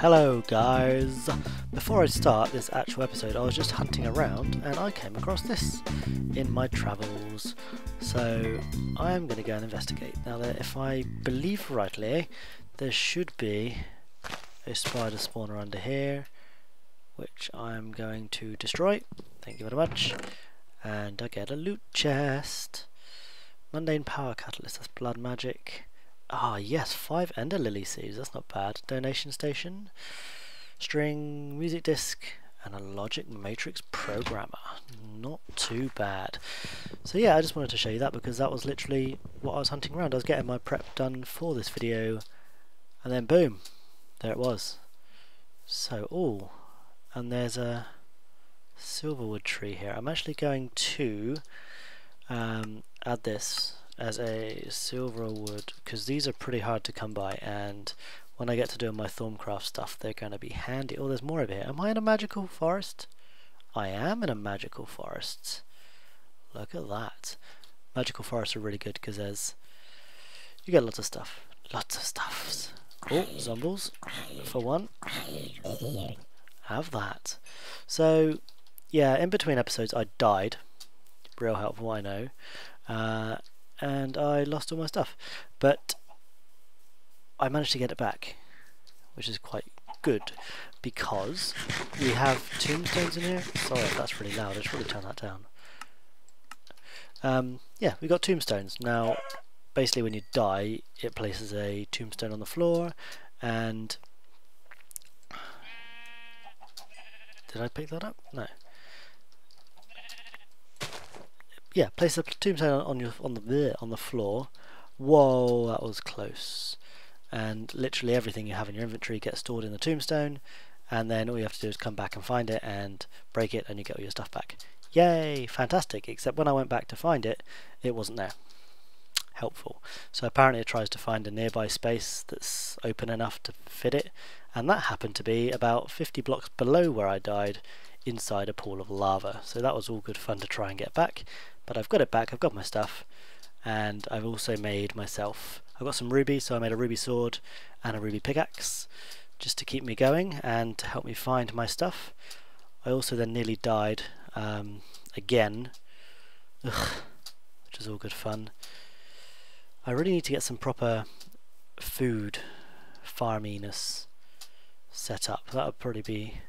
Hello guys! Before I start this actual episode, I was just hunting around and I came across this in my travels. So I am going to go and investigate. Now if I believe rightly, there should be a spider spawner under here, which I'm going to destroy. Thank you very much. And I get a loot chest. Mundane power catalyst, that's blood magic. Ah yes, 5 ender lily seeds, that's not bad. Donation station, string, music disc, and a logic matrix programmer. Not too bad. So yeah, I just wanted to show you that because that was literally what I was hunting around. I was getting my prep done for this video, and then boom, there it was. So, oh, and there's a silverwood tree here. I'm actually going to add this as a silverwood because these are pretty hard to come by, and when I get to doing my Thorncraft stuff they're going to be handy. Oh, there's more over here. Am I in a magical forest? I am in a magical forest. Look at that. Magical forests are really good because you get lots of stuff. Lots of stuffs. Oh, zombies for one. Have that. So yeah, in between episodes I died. Real helpful, I know. And I lost all my stuff, but I managed to get it back, which is quite good because we have tombstones in here. Sorry if that's really loud, I should probably turn that down. Yeah, we got tombstones. Now basically when you die it places a tombstone on the floor, and did I pick that up? No. Yeah, place a tombstone on the floor. Whoa, that was close. And literally everything you have in your inventory gets stored in the tombstone, and then all you have to do is come back and find it and break it, and you get all your stuff back. Yay, fantastic! Except when I went back to find it, it wasn't there. Helpful. So apparently it tries to find a nearby space that's open enough to fit it, and that happened to be about 50 blocks below where I died, inside a pool of lava. So that was all good fun to try and get back. But I've got it back, I've got my stuff, and I've also made myself, I've got some ruby, so I made a ruby sword and a ruby pickaxe just to keep me going and to help me find my stuff. I also then nearly died again, which is all good fun. I really need to get some proper food farminess set up. That would probably be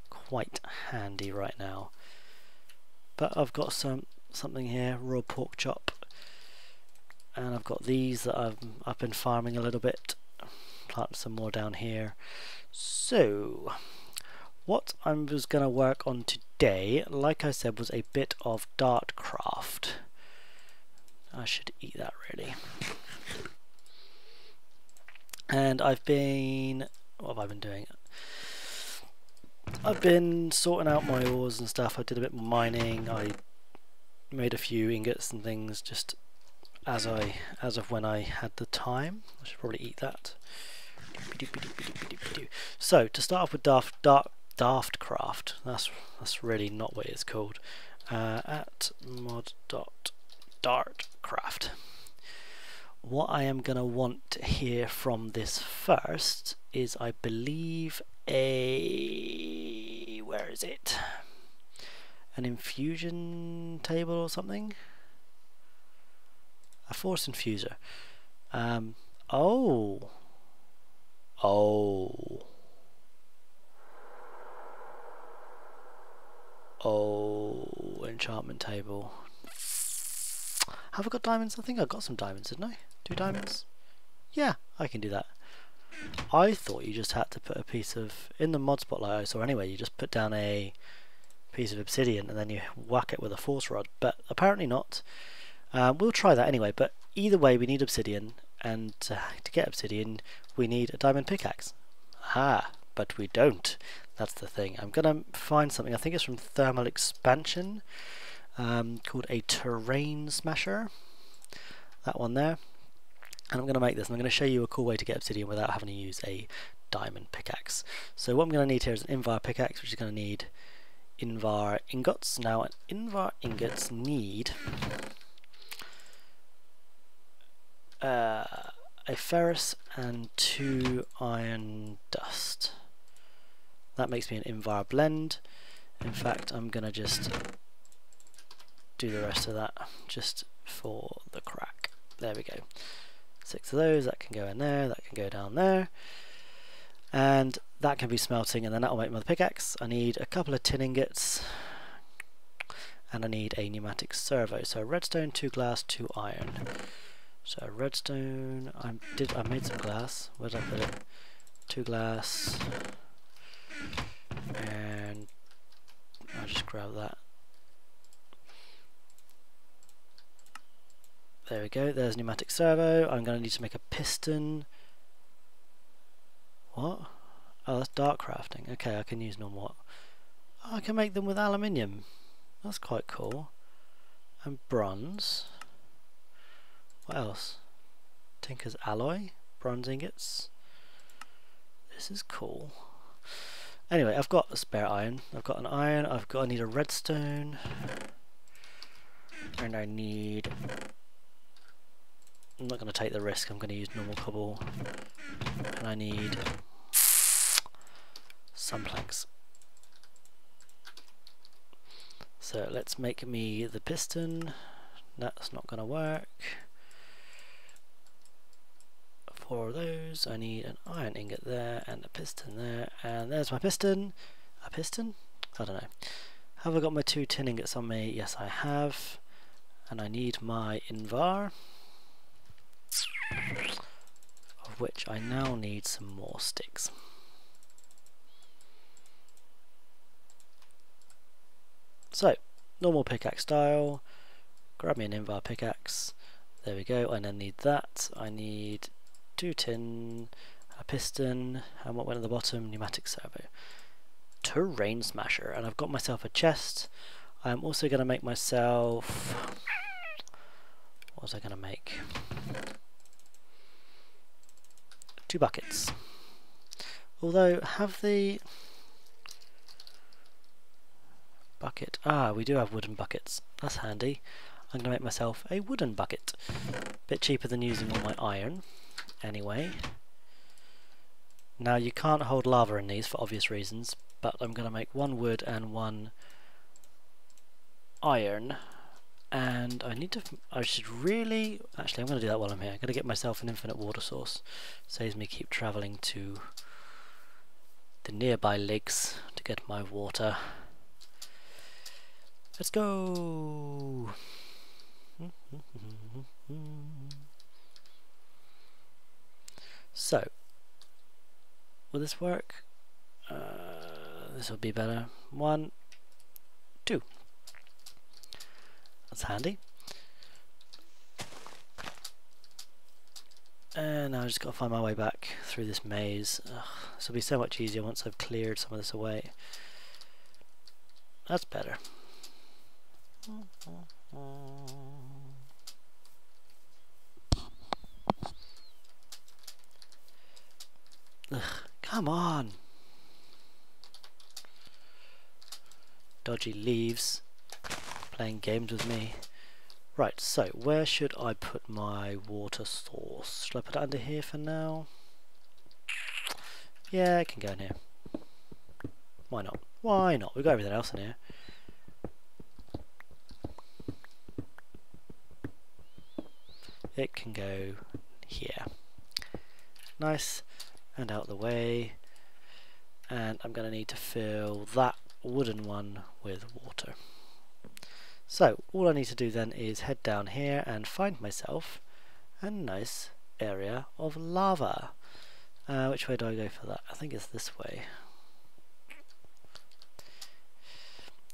quite handy right now. But I've got something here, raw pork chop, and I've got these that I've been farming a little bit. Plant some more down here. So what I was going to work on today, like I said, was a bit of Dartcraft. I should eat that really. And what have I been doing? I've been sorting out my ores and stuff. I did a bit more mining. I made a few ingots and things just as of when I had the time. I should probably eat that. So to start off with Daftcraft, that's really not what it's called. At mod.dartcraft. What I am gonna want to hear from this first is, I believe, where is it? An infusion table or something? A force infuser. Oh, enchantment table. Have I got diamonds? I think I got some diamonds, didn't I? 2 diamonds? Yeah, I can do that. I thought you just had to put a piece of, in the mod spotlight I saw anyway, you just put down a piece of obsidian and then you whack it with a force rod, but apparently not. We'll try that anyway, but either way we need obsidian, and to get obsidian we need a diamond pickaxe. Aha, but we don't. That's the thing. I'm gonna find something, I think it's from Thermal Expansion, called a terrain smasher. That one there. And I'm going to make this, and I'm going to show you a cool way to get obsidian without having to use a diamond pickaxe. So what I'm going to need here is an invar pickaxe, which is going to need invar ingots. Now invar ingots need a ferrous and 2 iron dust. That makes me an invar blend. In fact, I'm gonna just do the rest of that just for the crack. There we go. 6 of those, that can go in there, that can go down there. And that can be smelting, and then that will make my pickaxe. I need a couple of tin ingots, and I need a pneumatic servo. So redstone, 2 glass, 2 iron. So redstone, I made some glass. Where did I put it? 2 glass, and I'll just grab that. There we go, there's pneumatic servo. I'm going to need to make a piston. What? Oh, that's Dartcrafting. Okay, I can use normal. Oh, I can make them with aluminium. That's quite cool. And bronze. What else? Tinker's alloy. Bronze ingots. This is cool. Anyway, I've got a spare iron. I've got an iron. I need a redstone. And I need... I'm not going to take the risk. I'm going to use normal cobble. And I need some planks. So let's make me the piston. That's not going to work. 4 of those. I need an iron ingot there and a piston there. And there's my piston. A piston? I don't know. Have I got my 2 tin ingots on me? Yes, I have. And I need my invar, of which I now need some more sticks. So, normal pickaxe style, grab me an invar pickaxe, there we go. I then need that, I need 2 tin, a piston, and what went at the bottom? Pneumatic servo. Terrain smasher, and I've got myself a chest. I'm also going to make myself... what was I going to make? 2 buckets. Although, have the bucket... Ah, we do have wooden buckets. That's handy. I'm going to make myself a wooden bucket. Bit cheaper than using all my iron. Anyway. Now, you can't hold lava in these for obvious reasons, but I'm going to make 1 wood and 1 iron. And I should really... Actually, I'm going to do that while I'm here. I'm going to get myself an infinite water source. Saves me keep travelling to the nearby lakes to get my water. Let's go! So, will this work? This will be better. 1, 2. That's handy. And now I just got to find my way back through this maze. This will be so much easier once I've cleared some of this away. That's better. Ugh, come on! Dodgy leaves. Playing games with me. Right, so where should I put my water source? Should I put it under here for now? Yeah, it can go in here. Why not? Why not? We've got everything else in here. It can go here. Nice. And out the way. And I'm going to need to fill that wooden one with water. So, all I need to do then is head down here and find myself a nice area of lava. Which way do I go for that? I think it's this way.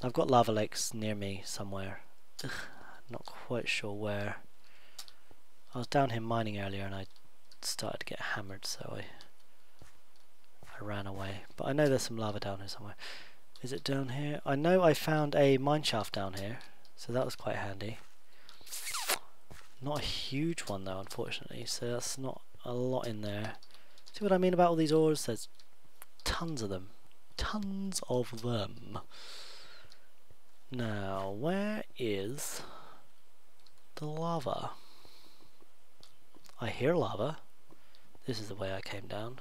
I've got lava lakes near me somewhere. Ugh, not quite sure where. I was down here mining earlier and I started to get hammered, so I ran away. But I know there's some lava down here somewhere. Is it down here? I know I found a mine shaft down here, so that was quite handy. Not a huge one though, unfortunately, so that's not a lot in there. See what I mean about all these ores? There's tons of them. Tons of them. Now, where is the lava? I hear lava. This is the way I came down.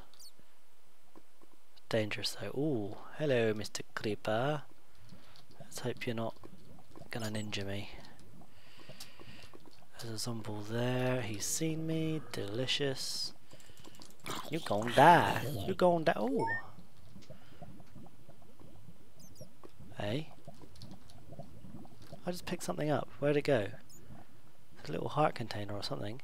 Dangerous though. Ooh, hello Mr. Creeper. Let's hope you're not gonna ninja me. There's a zombie there. He's seen me. Delicious. You gon' die. You gon' die. Oh. Hey. I just picked something up. Where'd it go? It's a little heart container or something.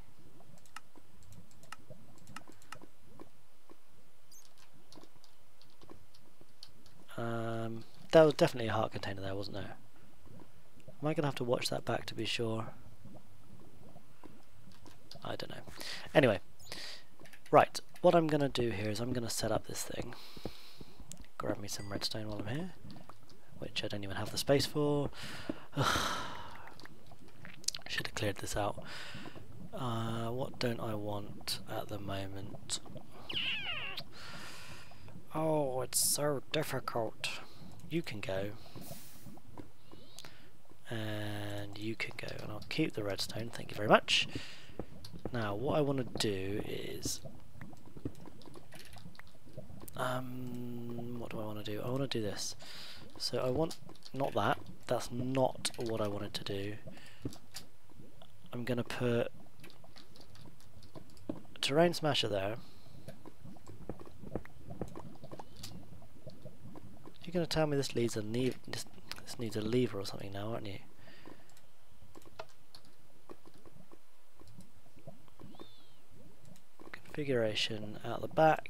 That was definitely a heart container there, wasn't there? Am I gonna have to watch that back to be sure? I don't know. Anyway, right, what I'm gonna do here is I'm gonna set up this thing. Grab me some redstone while I'm here, which I don't even have the space for. Should have cleared this out. What don't I want at the moment? Oh, it's so difficult. You can go. And you can go. And I'll keep the redstone, thank you very much. Now, what I want to do is... what do I want to do? I want to do this. So I want... not that. That's not what I wanted to do. I'm going to put a terrain smasher there. You're going to tell me this needs a this needs a lever or something now, aren't you? Configuration out the back.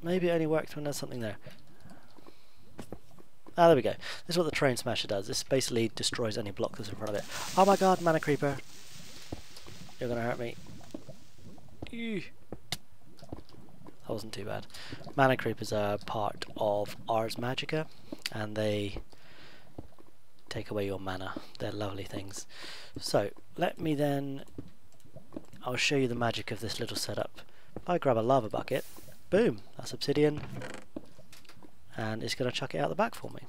Maybe it only works when there's something there. Ah, there we go. This is what the terrain smasher does. This basically destroys any block that's in front of it. Oh my god, mana creeper! You're gonna hurt me. Ew. That wasn't too bad. Mana creepers are part of Ars Magica, and they take away your mana. They're lovely things. So, let me then... I'll show you the magic of this little setup. If I grab a lava bucket, boom, that's obsidian, and it's going to chuck it out the back for me.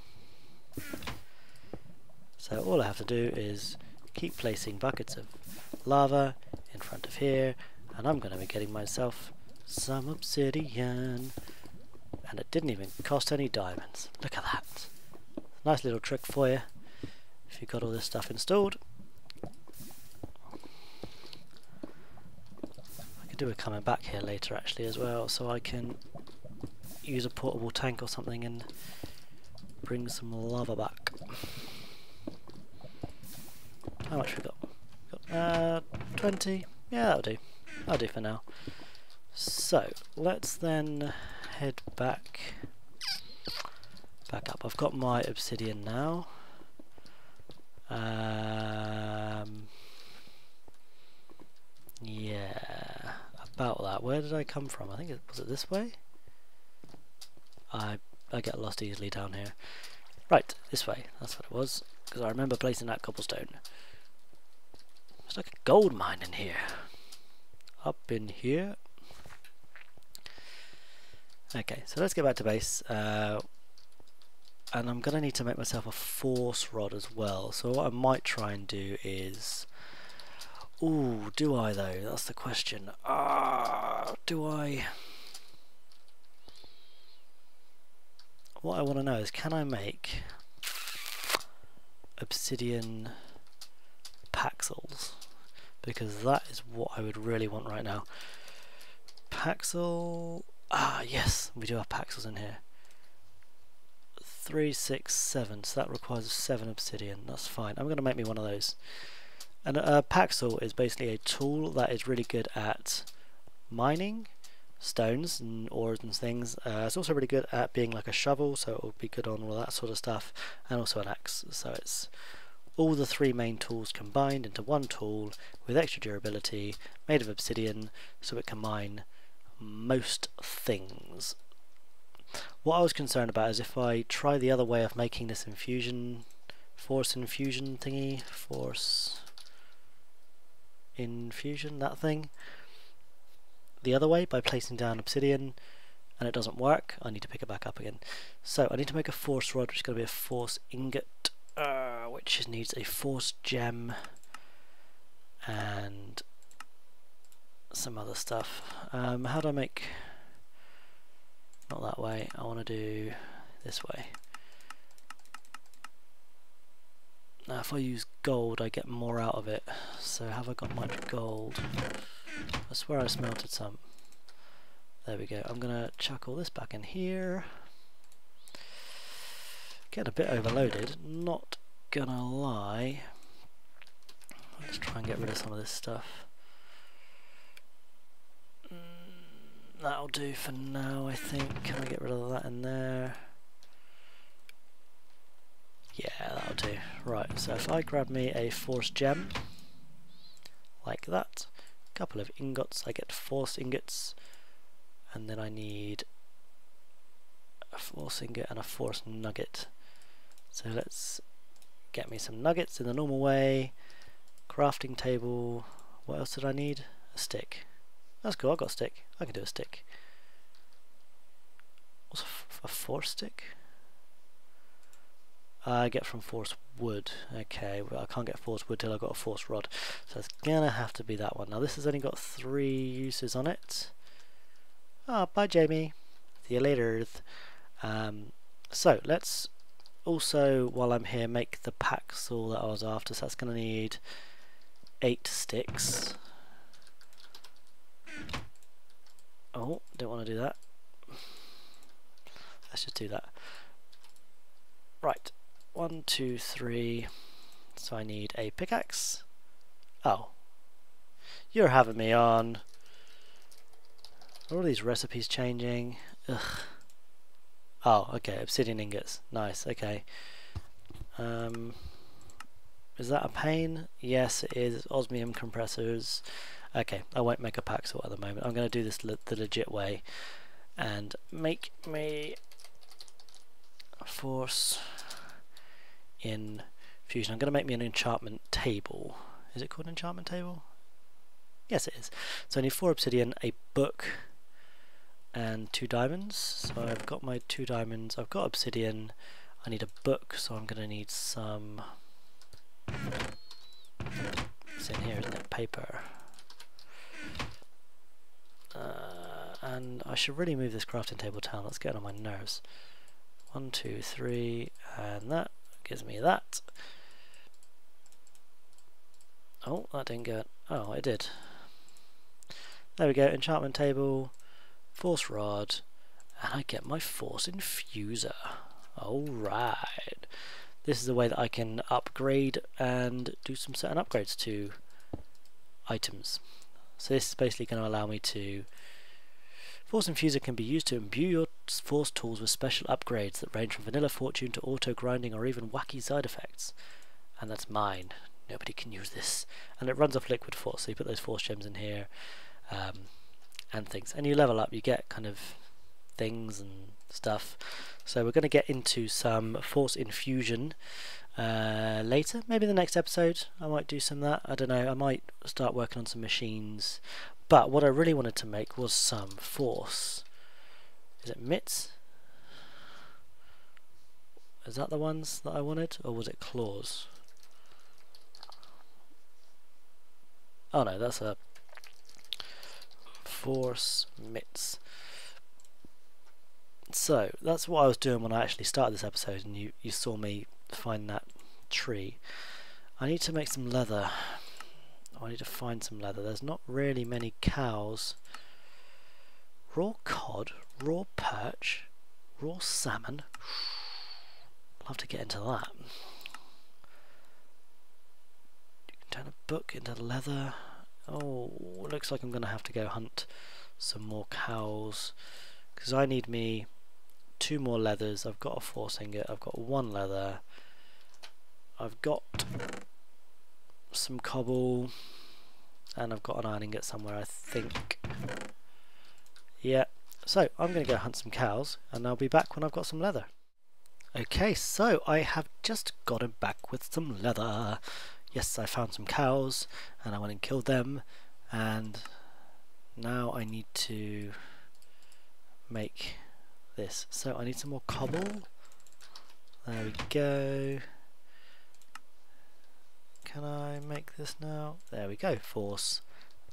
So all I have to do is keep placing buckets of lava in front of here, and I'm going to be getting myself some obsidian. And it didn't even cost any diamonds. Look at that. Nice little trick for you if you've got all this stuff installed. I could do a coming back here later actually as well, so I can use a portable tank or something and bring some lava back. How much we got? 20? Yeah, that'll do. That'll do for now. So, let's then head back up. I've got my obsidian now. Yeah, about that. Where did I come from? I think was it this way? I get lost easily down here. Right, this way. That's what it was. Because I remember placing that cobblestone. It's like a gold mine in here. Up in here. Okay, so let's get back to base. And I'm going to need to make myself a force rod as well. So what I might try and do is... Ooh, do I though? That's the question. Do I... What I want to know is, can I make obsidian paxels? Because that is what I would really want right now. Paxel... yes, we do have paxels in here. 3, 6, 7, so that requires 7 obsidian. That's fine. I'm going to make me one of those. And a paxel is basically a tool that is really good at mining stones and ores and things. It's also really good at being like a shovel, so it will be good on all that sort of stuff, and also an axe. So it's all the 3 main tools combined into one tool with extra durability, made of obsidian, so it can mine most things. What I was concerned about is if I try the other way of making this force infusion thingy, that thing, the other way by placing down obsidian, and it doesn't work, I need to pick it back up again. So I need to make a force rod, which is going to be a force ingot, which needs a force gem and some other stuff. How do I make... not that way, I want to do this way. Now if I use gold I get more out of it, so have I got much gold? I swear I smelted some. There we go, I'm going to chuck all this back in here. Getting a bit overloaded, not gonna lie. Let's try and get rid of some of this stuff. That'll do for now, I think. Can I get rid of that in there? Yeah, that'll do. Right, so if I grab me a force gem, like that, a couple of ingots, I get force ingots, and then I need a force ingot and a force nugget. So let's get me some nuggets in the normal way. Crafting table. What else did I need? A stick. That's cool, I've got a stick. I can do a stick. What's a force stick? I get from force wood. Okay, well, I can't get force wood till I've got a force rod. So it's gonna have to be that one. Now this has only got 3 uses on it. Ah, bye Jamie. See you later. So let's also, while I'm here, make the paxel that I was after. So that's going to need 8 sticks. Oh, don't want to do that. Let's just do that. Right, 1, 2, 3. So I need a pickaxe. Oh, you're having me on. Are all these recipes changing? Ugh. Oh, okay, obsidian ingots. Nice, okay. Is that a pain? Yes, it is. Osmium compressors. Okay, I won't make a paxel at the moment. I'm going to do this the legit way and make me a force infusion. I'm going to make me an enchantment table. Is it called an enchantment table? Yes, it is. So I need 4 obsidian, a book, and 2 diamonds. So I've got my 2 diamonds, I've got obsidian, I need a book, so I'm going to need some... it's in here, isn't it? Paper. And I should really move this crafting table down, that's getting on my nerves. 1, 2, 3, and that gives me that. Oh, that didn't go. Oh, it did. There we go, enchantment table. Force rod, and I get my force infuser. Alright. This is the way that I can upgrade and do some certain upgrades to items. So this is basically going to allow me to... Force infuser can be used to imbue your force tools with special upgrades that range from vanilla fortune to auto grinding or even wacky side effects. And that's mine. Nobody can use this. And it runs off liquid force, so you put those force gems in here. And things, and you level up, you get kind of things and stuff. So we're going to get into some force infusion later, maybe the next episode I might do some of that, I don't know, I might start working on some machines. But what I really wanted to make was some force, is it mitts? Is that the ones that I wanted, or was it claws? Oh no, that's a force mitts. So that's what I was doing when I actually started this episode, and you saw me find that tree. I need to make some leather. I need to find some leather. There's not really many cows. Raw cod, raw perch, raw salmon. I'd love to get into that. You can turn a book into leather. Oh, looks like I'm going to have to go hunt some more cows, because I need me 2 more leathers. I've got a force ingot, I've got 1 leather, I've got some cobble, and I've got an iron ingot somewhere, I think. Yeah, so I'm going to go hunt some cows, and I'll be back when I've got some leather. Okay, so I have just gotten back with some leather. Yes, I found some cows, and I went and killed them, and now I need to make this. So I need some more cobble. There we go. Can I make this now? There we go, force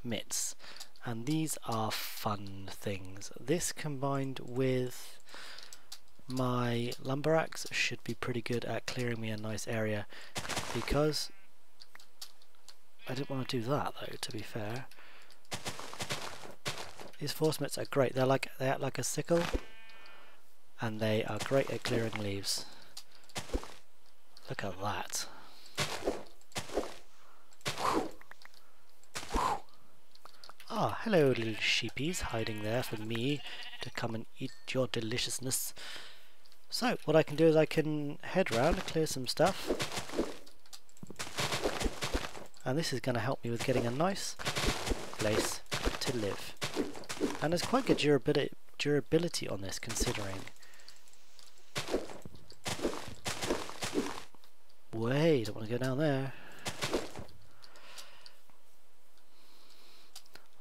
mitts. And these are fun things. This combined with my lumber axe should be pretty good at clearing me a nice area, because I didn't want to do that though, to be fair. These force mitts are great. They act like a sickle, and they are great at clearing leaves. Look at that. Ah, hello little sheepies hiding there for me to come and eat your deliciousness. So, what I can do is I can head round and clear some stuff. And this is going to help me with getting a nice place to live. And there's quite good durability on this, considering. Wait, don't want to go down there.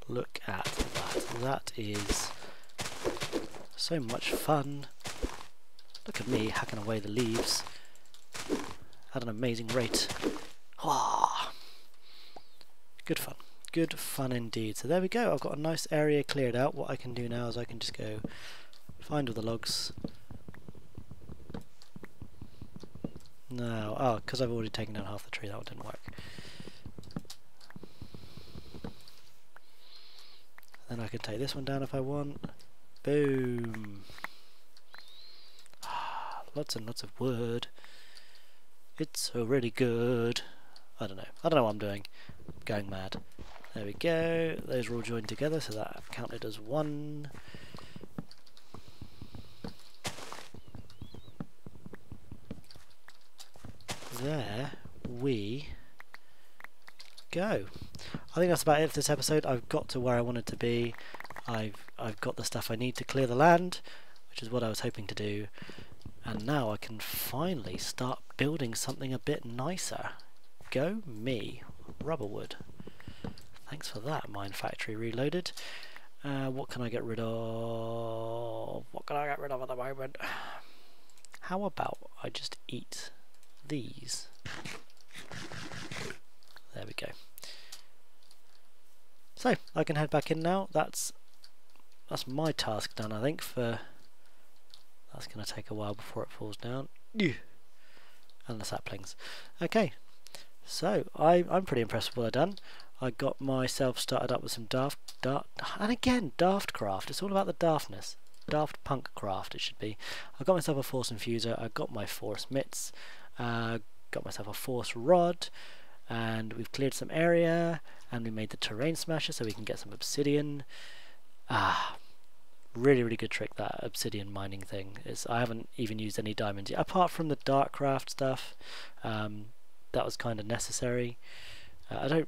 Look at that. That is so much fun. Look at me hacking away the leaves at an amazing rate. Ah, good fun. Good fun indeed. So there we go. I've got a nice area cleared out. What I can do now is I can just go find all the logs. No, oh, because I've already taken down half the tree, that one didn't work. Then I can take this one down if I want. Boom. Lots and lots of wood. It's so really good. I don't know what I'm doing. I'm going mad. There we go. Those are all joined together, so that counted as one. There we go. I think that's about it for this episode. I've got to where I wanted to be. I've got the stuff I need to clear the land, which is what I was hoping to do. And now I can finally start building something a bit nicer. Go me. Rubberwood. Thanks for that, Mine Factory Reloaded. What can I get rid of? What can I get rid of at the moment? How about I just eat these? There we go. So, I can head back in now. That's my task done, I think, for... That's going to take a while before it falls down. And the saplings. Okay, so I'm pretty impressed with what I've done. I got myself started up with some Daftcraft. It's all about the daftness. Daft Punk Craft, it should be. I got myself a force infuser. I got my force mitts. Got myself a force rod. And we've cleared some area. And we made the terrain smasher so we can get some obsidian. Really, really good trick, that obsidian mining thing. I haven't even used any diamonds yet, apart from the Dartcraft stuff. That was kind of necessary. I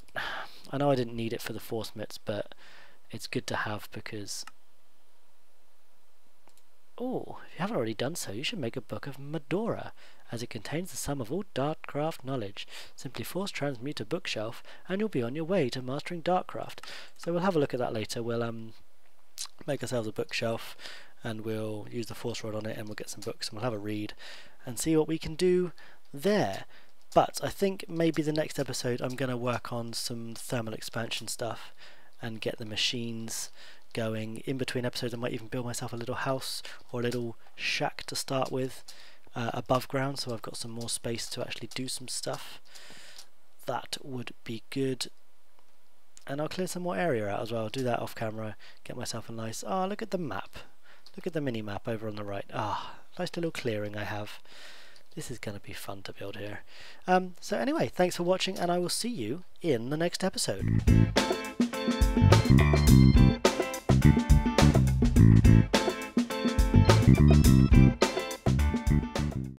know I didn't need it for the force mitts, but it's good to have because... Oh, if you haven't already done so, you should make a book of Medora, as it contains the sum of all Dartcraft knowledge. Simply force transmute a bookshelf, and you'll be on your way to mastering Dartcraft. So we'll have a look at that later. We'll make ourselves a bookshelf, and we'll use the force rod on it, and we'll get some books, and we'll have a read, and see what we can do there. But I think maybe the next episode I'm going to work on some thermal expansion stuff and get the machines going. In between episodes I might even build myself a little house or a little shack to start with above ground, so I've got some more space to actually do some stuff. That would be good. And I'll clear some more area out as well. I'll do that off camera, get myself a nice... Ah, look at the map. Look at the mini map over on the right. Ah, nice little clearing I have. This is going to be fun to build here. So anyway, thanks for watching, and I will see you in the next episode.